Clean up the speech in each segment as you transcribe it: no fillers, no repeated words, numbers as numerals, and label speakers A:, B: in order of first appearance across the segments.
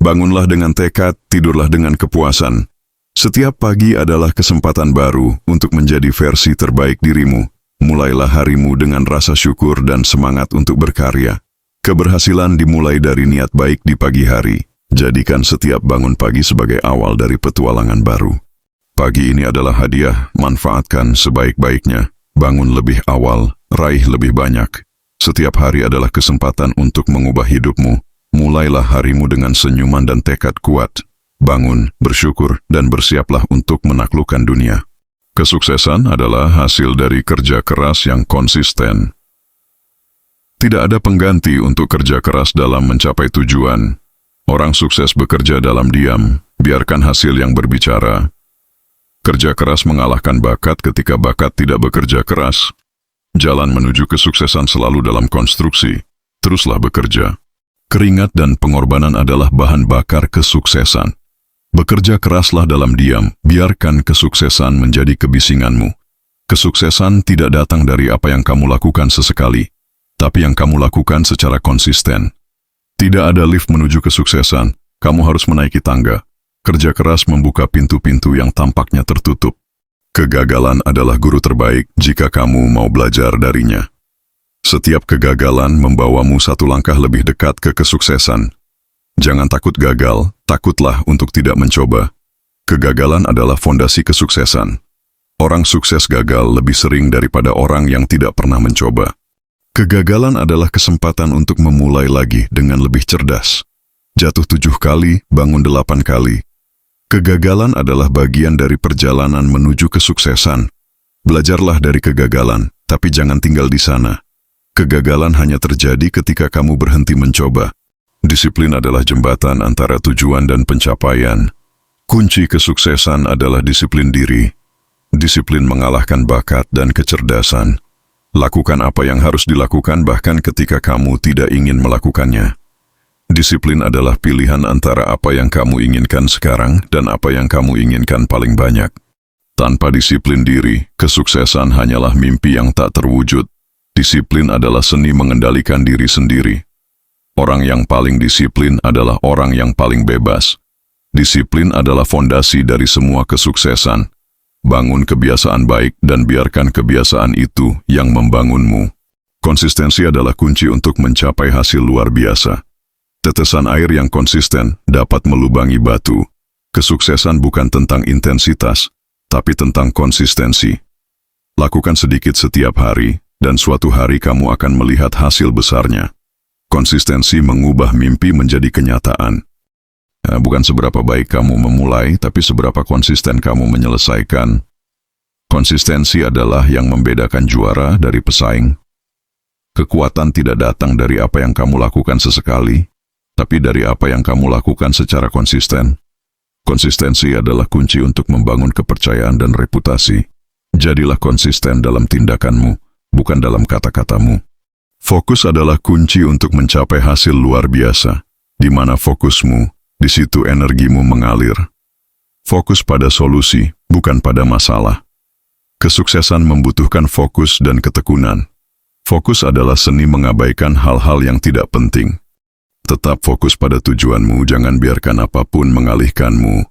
A: Bangunlah dengan tekad, tidurlah dengan kepuasan. Setiap pagi adalah kesempatan baru untuk menjadi versi terbaik dirimu. Mulailah harimu dengan rasa syukur dan semangat untuk berkarya. Keberhasilan dimulai dari niat baik di pagi hari. Jadikan setiap bangun pagi sebagai awal dari petualangan baru. Pagi ini adalah hadiah, manfaatkan sebaik-baiknya. Bangun lebih awal, raih lebih banyak. Setiap hari adalah kesempatan untuk mengubah hidupmu. Mulailah harimu dengan senyuman dan tekad kuat. Bangun, bersyukur, dan bersiaplah untuk menaklukkan dunia. Kesuksesan adalah hasil dari kerja keras yang konsisten. Tidak ada pengganti untuk kerja keras dalam mencapai tujuan. Orang sukses bekerja dalam diam, biarkan hasil yang berbicara. Kerja keras mengalahkan bakat ketika bakat tidak bekerja keras. Jalan menuju kesuksesan selalu dalam konstruksi. Teruslah bekerja. Keringat dan pengorbanan adalah bahan bakar kesuksesan. Bekerja keraslah dalam diam, biarkan kesuksesan menjadi kebisinganmu. Kesuksesan tidak datang dari apa yang kamu lakukan sesekali, tapi yang kamu lakukan secara konsisten. Tidak ada lift menuju kesuksesan, kamu harus menaiki tangga. Kerja keras membuka pintu-pintu yang tampaknya tertutup. Kegagalan adalah guru terbaik jika kamu mau belajar darinya. Setiap kegagalan membawamu satu langkah lebih dekat ke kesuksesan. Jangan takut gagal, takutlah untuk tidak mencoba. Kegagalan adalah fondasi kesuksesan. Orang sukses gagal lebih sering daripada orang yang tidak pernah mencoba. Kegagalan adalah kesempatan untuk memulai lagi dengan lebih cerdas. Jatuh 7 kali, bangun 8 kali. Kegagalan adalah bagian dari perjalanan menuju kesuksesan. Belajarlah dari kegagalan, tapi jangan tinggal di sana. Kegagalan hanya terjadi ketika kamu berhenti mencoba. Disiplin adalah jembatan antara tujuan dan pencapaian. Kunci kesuksesan adalah disiplin diri. Disiplin mengalahkan bakat dan kecerdasan. Lakukan apa yang harus dilakukan bahkan ketika kamu tidak ingin melakukannya. Disiplin adalah pilihan antara apa yang kamu inginkan sekarang dan apa yang kamu inginkan paling banyak. Tanpa disiplin diri, kesuksesan hanyalah mimpi yang tak terwujud. Disiplin adalah seni mengendalikan diri sendiri. Orang yang paling disiplin adalah orang yang paling bebas. Disiplin adalah fondasi dari semua kesuksesan. Bangun kebiasaan baik dan biarkan kebiasaan itu yang membangunmu. Konsistensi adalah kunci untuk mencapai hasil luar biasa. Tetesan air yang konsisten dapat melubangi batu. Kesuksesan bukan tentang intensitas, tapi tentang konsistensi. Lakukan sedikit setiap hari, dan suatu hari kamu akan melihat hasil besarnya. Konsistensi mengubah mimpi menjadi kenyataan. Bukan seberapa baik kamu memulai, tapi seberapa konsisten kamu menyelesaikan. Konsistensi adalah yang membedakan juara dari pesaing. Kekuatan tidak datang dari apa yang kamu lakukan sesekali, tapi dari apa yang kamu lakukan secara konsisten. Konsistensi adalah kunci untuk membangun kepercayaan dan reputasi. Jadilah konsisten dalam tindakanmu, bukan dalam kata-katamu. Fokus adalah kunci untuk mencapai hasil luar biasa. Di mana fokusmu, di situ energimu mengalir. Fokus pada solusi, bukan pada masalah. Kesuksesan membutuhkan fokus dan ketekunan. Fokus adalah seni mengabaikan hal-hal yang tidak penting. Tetap fokus pada tujuanmu, jangan biarkan apapun mengalihkanmu.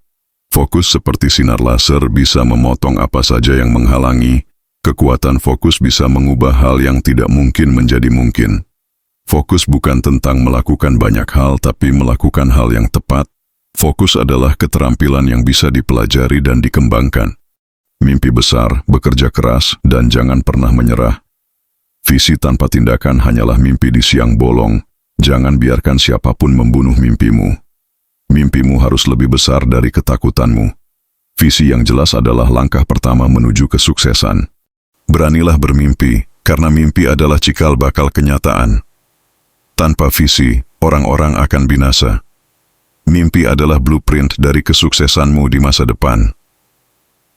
A: Fokus seperti sinar laser bisa memotong apa saja yang menghalangi. Kekuatan fokus bisa mengubah hal yang tidak mungkin menjadi mungkin. Fokus bukan tentang melakukan banyak hal, tapi melakukan hal yang tepat. Fokus adalah keterampilan yang bisa dipelajari dan dikembangkan. Mimpi besar, bekerja keras, dan jangan pernah menyerah. Visi tanpa tindakan hanyalah mimpi di siang bolong. Jangan biarkan siapapun membunuh mimpimu. Mimpimu harus lebih besar dari ketakutanmu. Visi yang jelas adalah langkah pertama menuju kesuksesan. Beranilah bermimpi, karena mimpi adalah cikal bakal kenyataan. Tanpa visi, orang-orang akan binasa. Mimpi adalah blueprint dari kesuksesanmu di masa depan.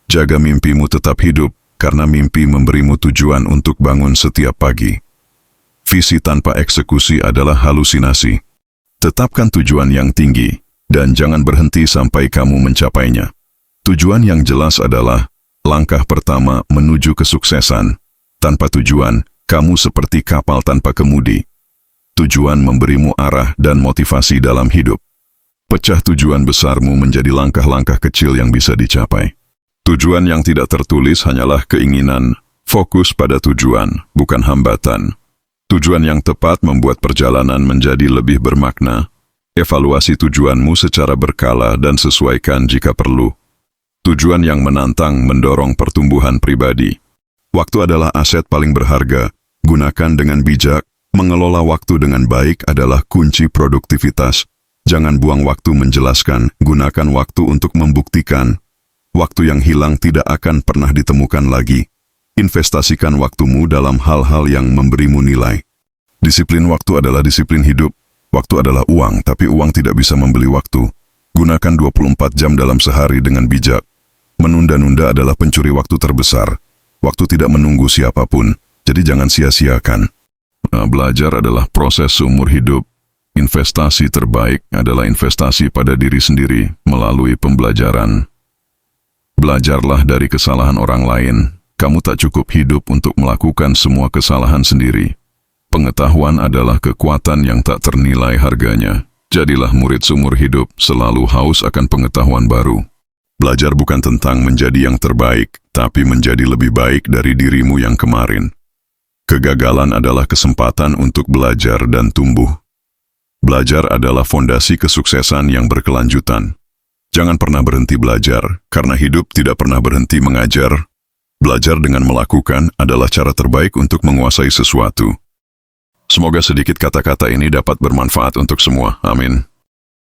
A: Jaga mimpimu tetap hidup, karena mimpi memberimu tujuan untuk bangun setiap pagi. Visi tanpa eksekusi adalah halusinasi. Tetapkan tujuan yang tinggi, dan jangan berhenti sampai kamu mencapainya. Tujuan yang jelas adalah langkah pertama menuju kesuksesan. Tanpa tujuan, kamu seperti kapal tanpa kemudi. Tujuan memberimu arah dan motivasi dalam hidup. Pecah tujuan besarmu menjadi langkah-langkah kecil yang bisa dicapai. Tujuan yang tidak tertulis hanyalah keinginan. Fokus pada tujuan, bukan hambatan. Tujuan yang tepat membuat perjalanan menjadi lebih bermakna. Evaluasi tujuanmu secara berkala dan sesuaikan jika perlu. Tujuan yang menantang mendorong pertumbuhan pribadi. Waktu adalah aset paling berharga. Gunakan dengan bijak. Mengelola waktu dengan baik adalah kunci produktivitas. Jangan buang waktu menjelaskan, gunakan waktu untuk membuktikan. Waktu yang hilang tidak akan pernah ditemukan lagi. Investasikan waktumu dalam hal-hal yang memberimu nilai. Disiplin waktu adalah disiplin hidup. Waktu adalah uang, tapi uang tidak bisa membeli waktu. Gunakan 24 jam dalam sehari dengan bijak. Menunda-nunda adalah pencuri waktu terbesar. Waktu tidak menunggu siapapun, jadi jangan sia-siakan. Belajar adalah proses seumur hidup. Investasi terbaik adalah investasi pada diri sendiri melalui pembelajaran. Belajarlah dari kesalahan orang lain. Kamu tak cukup hidup untuk melakukan semua kesalahan sendiri. Pengetahuan adalah kekuatan yang tak ternilai harganya. Jadilah murid seumur hidup, selalu haus akan pengetahuan baru. Belajar bukan tentang menjadi yang terbaik, tapi menjadi lebih baik dari dirimu yang kemarin. Kegagalan adalah kesempatan untuk belajar dan tumbuh. Belajar adalah fondasi kesuksesan yang berkelanjutan. Jangan pernah berhenti belajar, karena hidup tidak pernah berhenti mengajar. Belajar dengan melakukan adalah cara terbaik untuk menguasai sesuatu. Semoga sedikit kata-kata ini dapat bermanfaat untuk semua. Amin.